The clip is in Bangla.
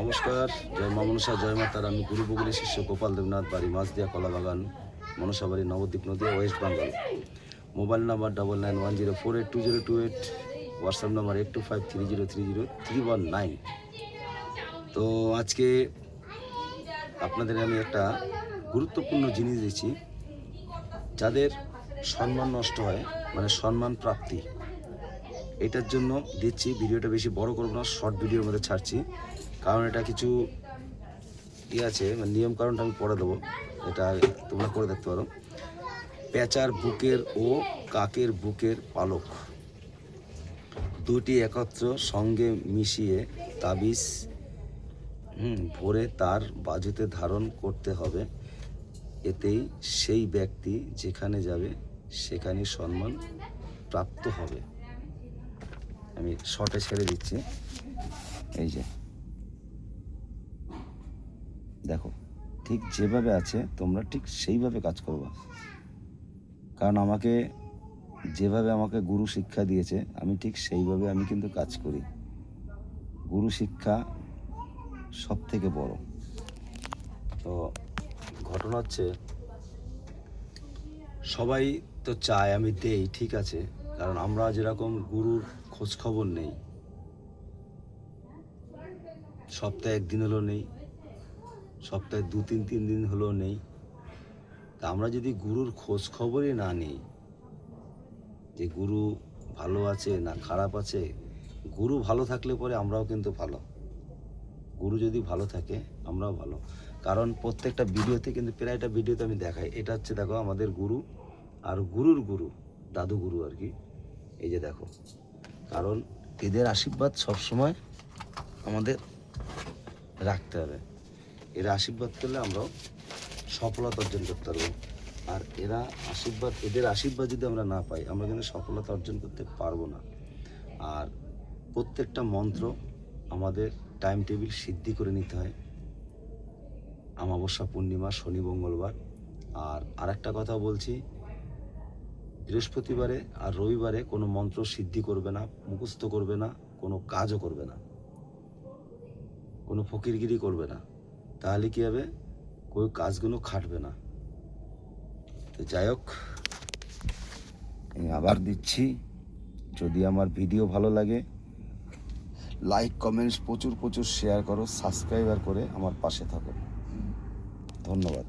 নমস্কার, জয় মা মনসা, জয় মাতার। আমি গুরু বগুলি শিষ্য গোপাল দেবনাথ, বাড়ি Machhdiya, Kalabagan, Manasabari, Nabadwip Nadia, West Bengal. Mobile number 9910482028, WhatsApp number 8253030319। তো আজকে আপনাদের আমি একটা গুরুত্বপূর্ণ জিনিস দিচ্ছি। যাদের সম্মান নষ্ট হয়, মানে সম্মান প্রাপ্তি, এটার জন্য দিচ্ছি। ভিডিওটা বেশি বড় করবো না, শর্ট ভিডিওর মধ্যে ছাড়ছি, কারণ এটা কিছু আছে, মানে নিয়ম কারণটা আমি পড়ে দেবো, এটা তোমরা করে দেখতে পারো। পেঁচার বুকের ও কাকের বুকের পালক দুটি একত্র সঙ্গে মিশিয়ে তাবিজ ভরে তার বাজুতে ধারণ করতে হবে। এতেই সেই ব্যক্তি যেখানে যাবে সেখানে সম্মান প্রাপ্ত হবে। আমি শর্টে ছেড়ে দিচ্ছি। এই যে দেখো, ঠিক যেভাবে আছে তোমরা ঠিক সেইভাবে কাজ করবা, কারণ যেভাবে আমাকে গুরু শিক্ষা দিয়েছে আমি ঠিক সেইভাবে আমি কিন্তু কাজ করি। গুরু শিক্ষা সব থেকে বড়। তো ঘটনা হচ্ছে, সবাই তো চায় আমি দেই, ঠিক আছে, কারণ আমরা যেরকম গুরুর খোঁজ খবর নেই, সপ্তাহে একদিন হলেও নেই, সপ্তাহে 2-3 দিন হলেও নেই। তা আমরা যদি গুরুর খোঁজ খবরই না নিই যে গুরু ভালো আছে না খারাপ আছে, গুরু ভালো থাকলে পরে আমরাও কিন্তু ভালো, গুরু যদি ভালো থাকে আমরাও ভালো। কারণ প্রত্যেকটা ভিডিওতে কিন্তু প্রায়টা ভিডিওতে আমি দেখাই, এটা হচ্ছে দেখো আমাদের গুরু আর গুরুর গুরু, দাদু গুরু আর কি। এই যে দেখো, কারণ এদের আশীর্বাদ সবসময় আমাদের রাখতে হবে। এরা আশীর্বাদ করলে আমরাও সফলতা অর্জন করতে পারবো। আর এদের আশীর্বাদ যদি আমরা না পাই, আমরা কিন্তু সফলতা অর্জন করতে পারবো না। আর প্রত্যেকটা মন্ত্র আমাদের টাইম টেবিল সিদ্ধি করে নিতে হয়, অমাবস্যা, পূর্ণিমা, শনি, মঙ্গলবার। আর আরেকটা কথা বলছি, বৃহস্পতিবারে আর রবিবারে কোনো মন্ত্র সিদ্ধি করবে না, মুখস্থ করবে না, কোনো কাজও করবে না, কোনো ফকিরগিরি করবে না। তাহলে কী হবে, কোনো কাজগুলো খাটবে না। তো যাই হোক, আমি আবার দিচ্ছি, যদি আমার ভিডিও ভালো লাগে লাইক কমেন্টস প্রচুর শেয়ার করো, সাবস্ক্রাইবার করে আমার পাশে থাকো। ধন্যবাদ।